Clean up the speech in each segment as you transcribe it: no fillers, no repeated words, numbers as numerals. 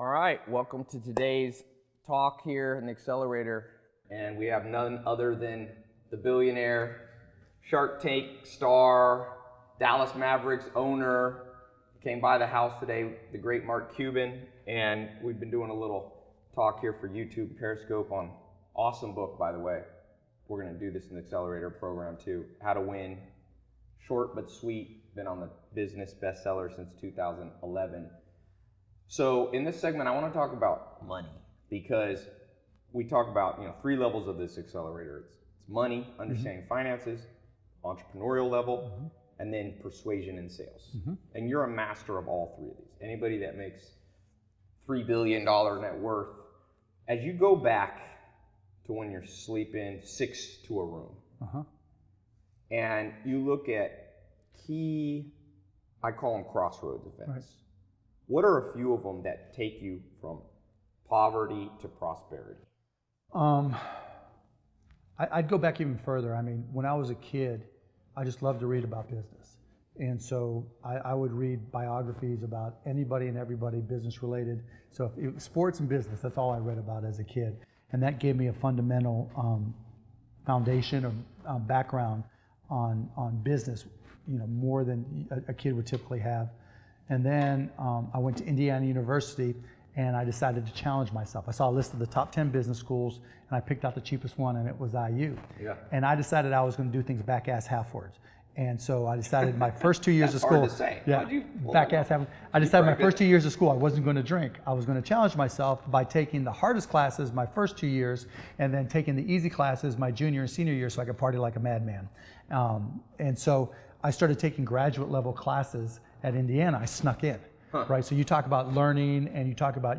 All right, welcome to today's talk here in the Accelerator. And we have none other than the Billionaire, Shark Tank star, Dallas Mavericks owner, came by the house today, the great Mark Cuban. And we've been doing a little talk here for YouTube Periscope on awesome book, by the way. We're gonna do this in the Accelerator program too. How to Win, short but sweet, been on the business bestseller since 2011. So in this segment, I want to talk about money because we talk about three levels of this accelerator. It's money, understanding finances, entrepreneurial level, and then persuasion and sales. And you're a master of all three of these. Anybody that makes $3 billion net worth, as you go back to when you're sleeping 6 to a room, and you look at key, I call them crossroads events. Right. What are a few of them that take you from poverty to prosperity? I'd go back even further. I mean, when I was a kid, I just loved to read about business. And so I would read biographies about anybody and everybody business related. So if it was sports and business, that's all I read about as a kid. And that gave me a fundamental foundation or background on business, more than a kid would typically have. And then I went to Indiana University and I decided to challenge myself. I saw a list of the top 10 business schools and I picked out the cheapest one, and it was IU. Yeah. And I decided I was going to do things back-ass half-words. And so I decided my first 2 years of school. Hard to say. Yeah, back-ass half. I decided my first 2 years of school I wasn't going to drink. I was going to challenge myself by taking the hardest classes my first 2 years and then taking the easy classes my junior and senior year so I could party like a madman. And so I started taking graduate level classes at Indiana. I snuck in, right? So you talk about learning and you talk about,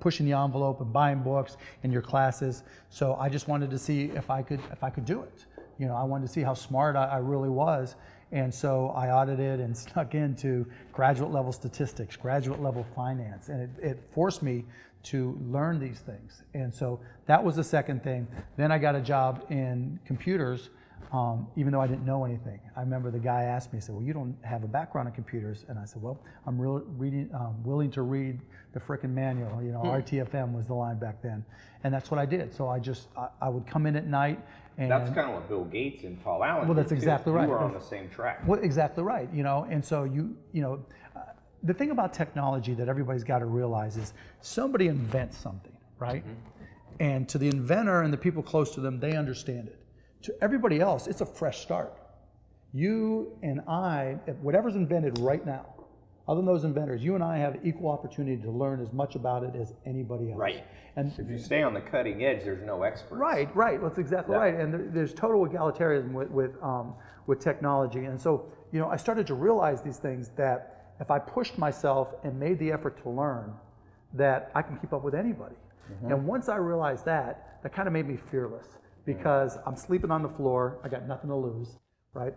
pushing the envelope and buying books in your classes. So I just wanted to see if I could do it. I wanted to see how smart I really was. And so I audited and snuck into graduate level statistics, graduate level finance. And it forced me to learn these things. And so that was the second thing. Then I got a job in computers. Even though I didn't know anything. I remember the guy asked me, he said, well, you don't have a background in computers. And I said, well, I'm willing to read the frickin' manual. RTFM was the line back then. And that's what I did. So I would come in at night. And that's kind of what Bill Gates and Paul Allen did. That's exactly right. You were on the same track. Well, exactly right. And so the thing about technology that everybody's got to realize is somebody invents something, right? And to the inventor and the people close to them, they understand it. To everybody else, it's a fresh start. You and I, whatever's invented right now, other than those inventors, you and I have equal opportunity to learn as much about it as anybody else. Right. And if you stay on the cutting edge, there's no experts. Right. That's exactly right. And there's total egalitarianism with technology. And so, I started to realize these things, that if I pushed myself and made the effort to learn, that I can keep up with anybody. And once I realized that kind of made me fearless. Because I'm sleeping on the floor, I got nothing to lose, right?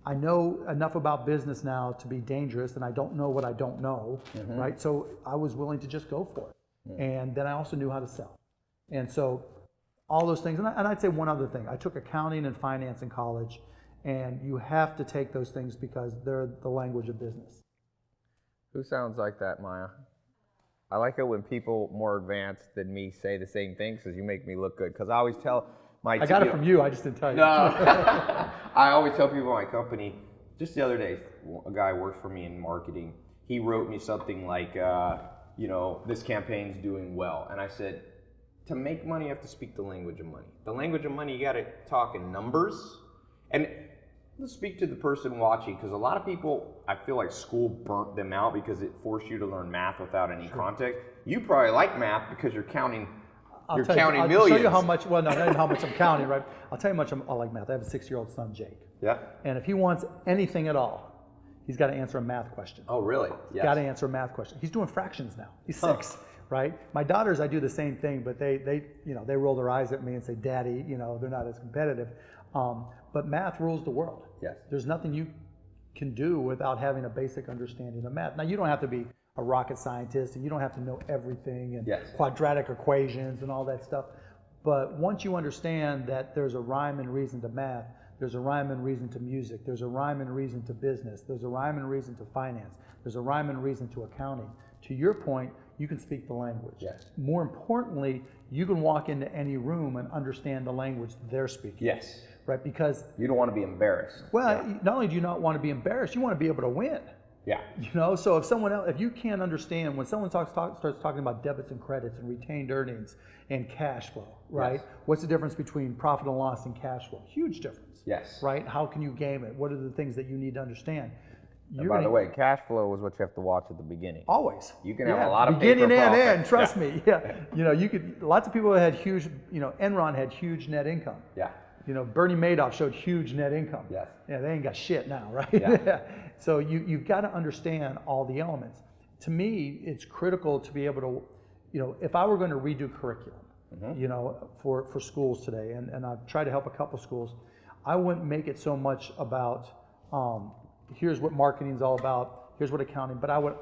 I know enough about business now to be dangerous, and I don't know what I don't know, right? So I was willing to just go for it. And then I also knew how to sell. And so all those things, and I'd say one other thing. I took accounting and finance in college, and you have to take those things because they're the language of business. Who sounds like that, Maya? I like it when people more advanced than me say the same things because you make me look good. Because I always tell I got it from you, I just didn't tell you. No, I always tell people in my company, just the other day, a guy worked for me in marketing. He wrote me something like, this campaign's doing well. And I said, to make money, you have to speak the language of money. The language of money, you got to talk in numbers. And let's speak to the person watching, because a lot of people, I feel like school burnt them out because it forced you to learn math without any context. You probably like math because you're counting. I'll millions. I'll show you how much, well, no, not even how much I'm counting, right? I'll tell you how much I like math. I have a 6-year-old son, Jake. Yeah. And if he wants anything at all, he's got to answer a math question. Oh, really? Yes. Got to answer a math question. He's doing fractions now. He's 6, right? My daughters, I do the same thing, but they roll their eyes at me and say, Daddy, they're not as competitive. But math rules the world. Yes. There's nothing you can do without having a basic understanding of math. Now, you don't have to be a rocket scientist, and you don't have to know everything and quadratic equations and all that stuff. But once you understand that there's a rhyme and reason to math, there's a rhyme and reason to music, there's a rhyme and reason to business, there's a rhyme and reason to finance, there's a rhyme and reason to accounting. To your point, you can speak the language. Yes. More importantly, you can walk into any room and understand the language they're speaking. Yes. Right? Because you don't want to be embarrassed. well, not only do you not want to be embarrassed, you want to be able to win. Yeah. You know, so if someone else, if you can't understand, when someone starts talking about debits and credits and retained earnings and cash flow, right? Yes. What's the difference between profit and loss and cash flow? Huge difference. Yes. Right? How can you game it? What are the things that you need to understand? And by the way, cash flow is what you have to watch at the beginning. Always. You can have a lot of beginning paper and profit. end. Trust me. Yeah. You know, you could. Lots of people had huge. You know, Enron had huge net income. Yeah. You know, Bernie Madoff showed huge net income. Yes. Yeah, they ain't got shit now, right? Yeah. So you've got to understand all the elements. To me, it's critical to be able to, you know, if I were going to redo curriculum, you know, for schools today, and I've tried to help a couple schools, I wouldn't make it so much about here's what marketing is all about, here's what accounting, but I would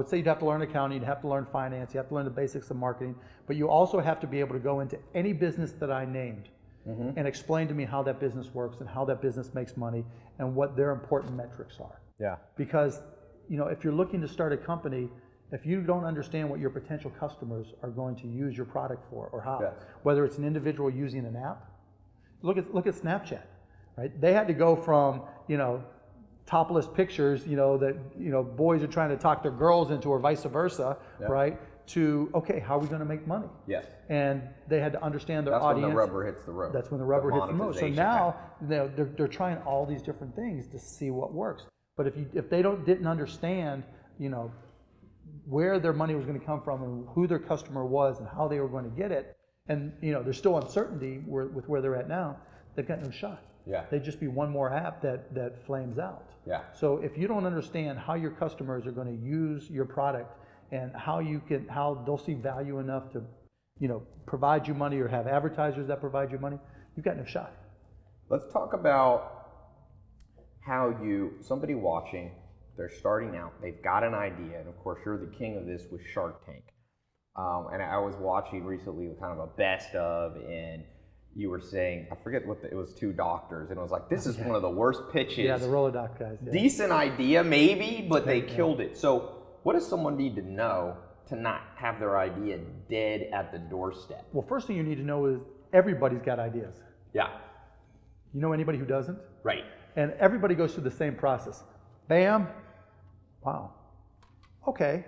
say you'd have to learn accounting, you'd have to learn finance, you have to learn the basics of marketing, but you also have to be able to go into any business that I named and explain to me how that business works and how that business makes money and what their important metrics are. Yeah. Because, you know, if you're looking to start a company, if you don't understand what your potential customers are going to use your product for or how, whether it's an individual using an app, look at Snapchat, right? They had to go from, you know, topless pictures, you know, that, you know, boys are trying to talk their girls into or vice versa, right? To, okay, how are we going to make money? Yes. And they had to understand their audience. That's when the rubber hits the road. That's when the rubber hits the road. So now they're trying all these different things to see what works. But if they didn't understand, you know, where their money was going to come from and who their customer was and how they were going to get it, and you know, there's still uncertainty with where they're at now, they've got no shot. Yeah. They'd just be one more app that flames out. Yeah. So if you don't understand how your customers are going to use your product and how they'll see value enough to, you know, provide you money or have advertisers that provide you money, you've got no shot. Let's talk about how somebody watching, they're starting out, they've got an idea, and of course you're the king of this with Shark Tank. And I was watching recently kind of a best of, and you were saying, I forget it was two doctors, and it was like, this is one of the worst pitches. Yeah, the Rolodoc guys. Yeah. Decent idea, maybe, but they killed it. So what does someone need to know to not have their idea dead at the doorstep? Well, first thing you need to know is everybody's got ideas. Yeah. You know anybody who doesn't? Right. And everybody goes through the same process. Bam. Wow. Okay.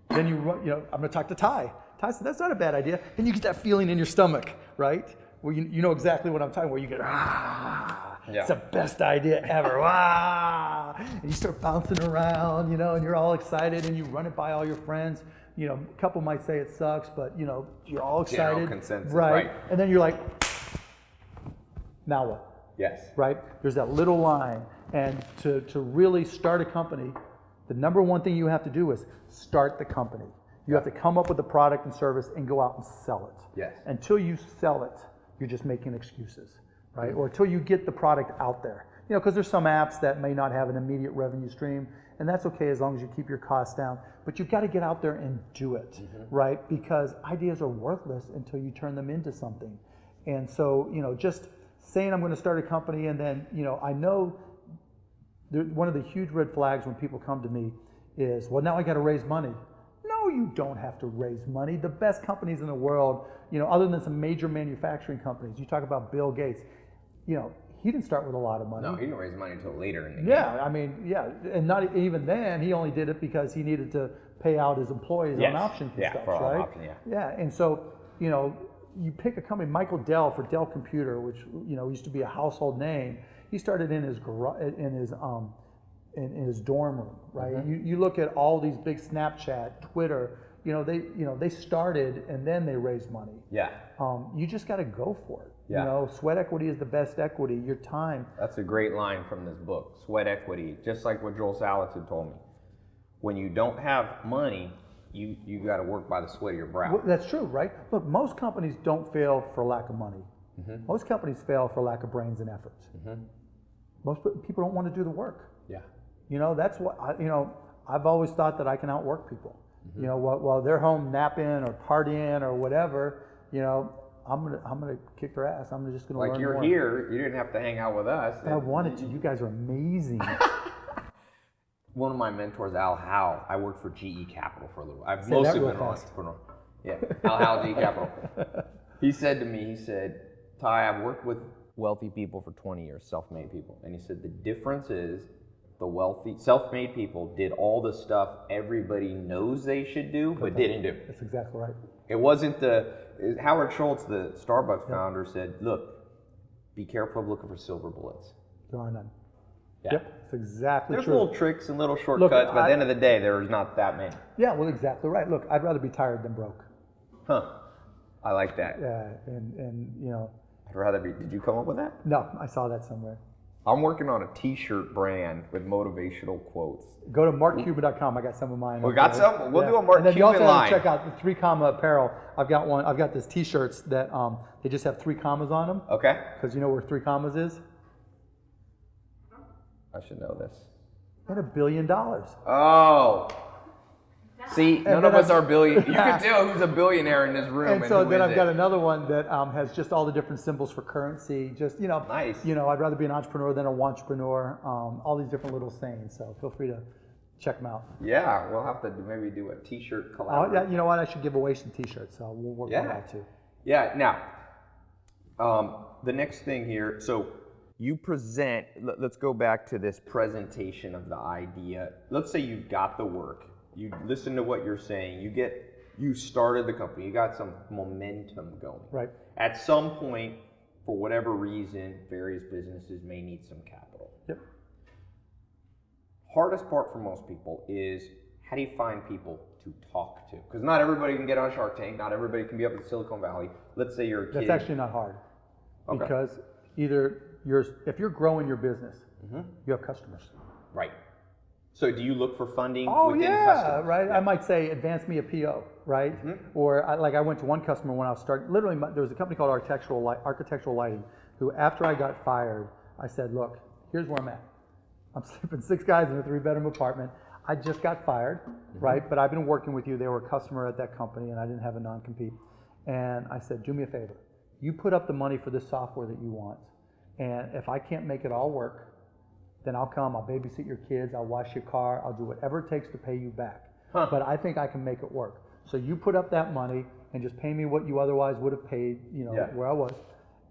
Then you know, I'm going to talk to Ty. Ty said, that's not a bad idea. And you get that feeling in your stomach, right? Where you know exactly what I'm talking about, where you get, it's the best idea ever, and you start bouncing around, you know, and you're all excited, and you run it by all your friends. You know, a couple might say it sucks, but you know, you're all excited. General consensus, right? And then you're like, now what? Yes. Right? There's that little line, and to really start a company, the number one thing you have to do is start the company. You have to come up with a product and service and go out and sell it. Yes. Until you sell it, you're just making excuses, right? Or until you get the product out there. You know, because there's some apps that may not have an immediate revenue stream, and that's okay as long as you keep your costs down. But you've got to get out there and do it, right? Because ideas are worthless until you turn them into something. And so, you know, just saying I'm going to start a company, and then, you know, I know one of the huge red flags when people come to me is, well, now I got to raise money. No, you don't have to raise money. The best companies in the world, you know, other than some major manufacturing companies, you talk about Bill Gates, you know, he didn't start with a lot of money. No, he didn't raise money until later in the game. Yeah, I mean, yeah, and not even then, he only did it because he needed to pay out his employees on options and stuff, right? Option, yeah, and so, you know, you pick a company, Michael Dell for Dell Computer, which, you know, used to be a household name. He started in his in his dorm room, right? You look at all these big Snapchat, Twitter, they started and then they raised money. Yeah. You just got to go for it. Yeah. You know, sweat equity is the best equity. Your time. That's a great line from this book. Sweat equity, just like what Joel Salatin had told me. When you don't have money, you got to work by the sweat of your brow. Well, that's true, right? Look, most companies don't fail for lack of money. Most companies fail for lack of brains and efforts. Most people don't want to do the work. Yeah. You know, that's what I've always thought that I can outwork people. You know, while they're home napping or partying or whatever, you know, I'm gonna kick their ass. I'm just gonna learn more. Like you're here, you didn't have to hang out with us. I wanted to. You guys are amazing. one of my mentors, Al Howe, I worked for GE Capital for a little. I've Say mostly that real been an fast. entrepreneur. Yeah, Al Howe, GE Capital. He said to me, he said, Ty, I've worked with wealthy people for 20 years, self-made people. And he said, the difference is the wealthy, self-made people did all the stuff everybody knows they should do, but didn't do. That's exactly right. It wasn't Howard Schultz, the Starbucks founder, said, look, be careful of looking for silver bullets. There are none. Yeah. Yep, that's exactly There's true. little tricks and little shortcuts, but at the end of the day, there's not that many. Yeah, well, exactly right. Look, I'd rather be tired than broke. Huh. I like that. Yeah, and you know. I'd rather be. Did you come up with that? No, I saw that somewhere. I'm working on a T-shirt brand with motivational quotes. Go to markcuban.com. I got some of mine. We got some? We'll do a Mark and then you Cuban also have line. to check out the 3 comma apparel. I've got one. I've got this T-shirts that they just have 3 commas on them. Okay. Because you know where 3 commas is? I should know this. And $1 billion. Oh. See, none of then us are billion. You can tell who's a billionaire in this room. And so who then I've got isn't. another one that has just all the different symbols for currency. Just Nice. I'd rather be an entrepreneur than a wantrepreneur. All these different little sayings. So feel free to check them out. Yeah, we'll have to maybe do a T-shirt Oh, collab. yeah, you know what? I should give away some T-shirts. So we'll work on that too. Yeah. Now, the next thing here. So you present. Let's go back to this presentation of the idea. Let's say you've got the work. You listen to what you're saying. You started the company. You got some momentum going. Right. At some point, for whatever reason, various businesses may need some capital. Yep. Hardest part for most people is how do you find people to talk to? Because not everybody can get on Shark Tank. Not everybody can be up in Silicon Valley. Let's say you're a kid. That's actually not hard. Okay. Because if you're growing your business, you have customers. Right. So do you look for funding Oh within yeah, customers? right. I might say, advance me a PO, right? Or I went to one customer when I was starting. Literally, there was a company called Architectural Lighting, who after I got fired, I said, look, here's where I'm at. I'm sleeping 6 guys in a 3-bedroom apartment. I just got fired, right? But I've been working with you. They were a customer at that company, and I didn't have a non-compete. And I said, do me a favor. You put up the money for this software that you want, and if I can't make it all work, then I'll come, I'll babysit your kids, I'll wash your car, I'll do whatever it takes to pay you back. But I think I can make it work. So you put up that money and just pay me what you otherwise would have paid, where I was,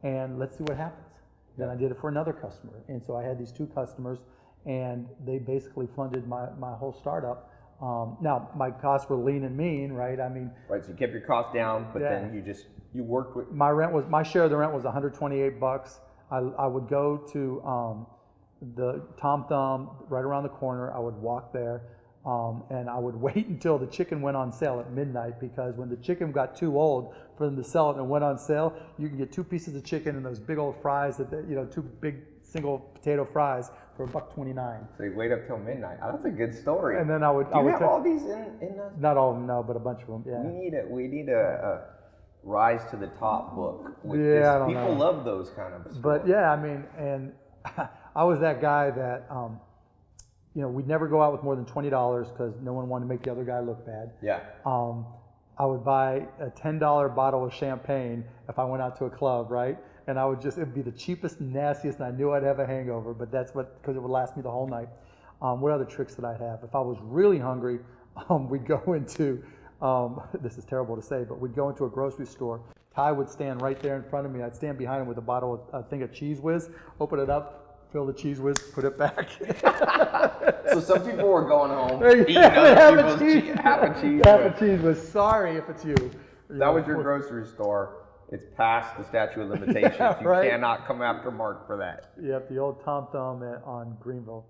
and let's see what happens. Then I did it for another customer. And so I had these 2 customers, and they basically funded my whole startup. Now, my costs were lean and mean, right? I mean, Right, so you kept your costs down, but then you worked with... my share of the rent was $128. I would go to the Tom Thumb right around the corner. I would walk there, and I would wait until the chicken went on sale at midnight, because when the chicken got too old for them to sell it and went on sale, you can get 2 pieces of chicken and those big old fries, 2 big single potato fries for $1.29. So you wait up till midnight. Oh, that's a good story. And then I would. Do you have all these in Not all of them, no, but a bunch of them. Yeah. We need a rise to the top book. With Yeah, this. I don't People know. love those kind of stories. But yeah, I mean, and I was that guy that, we'd never go out with more than $20 because no one wanted to make the other guy look bad. Yeah. I would buy a $10 bottle of champagne if I went out to a club, right? And it'd be the cheapest, nastiest, and I knew I'd have a hangover, but because it would last me the whole night. What other tricks did I have? If I was really hungry, we'd go into, this is terrible to say, but we'd go into a grocery store. Ty would stand right there in front of me. I'd stand behind him with a thing of Cheese Whiz, open it up, fill the Cheese Whiz, put it back. So some people were going home, eating half other a people's half a cheese. Half a Cheese Whiz. Sorry if it's you. That was your grocery store. It's past the statute of limitations. Yeah, You right. cannot come after Mark for that. Yep, the old Tom Thumb on Greenville.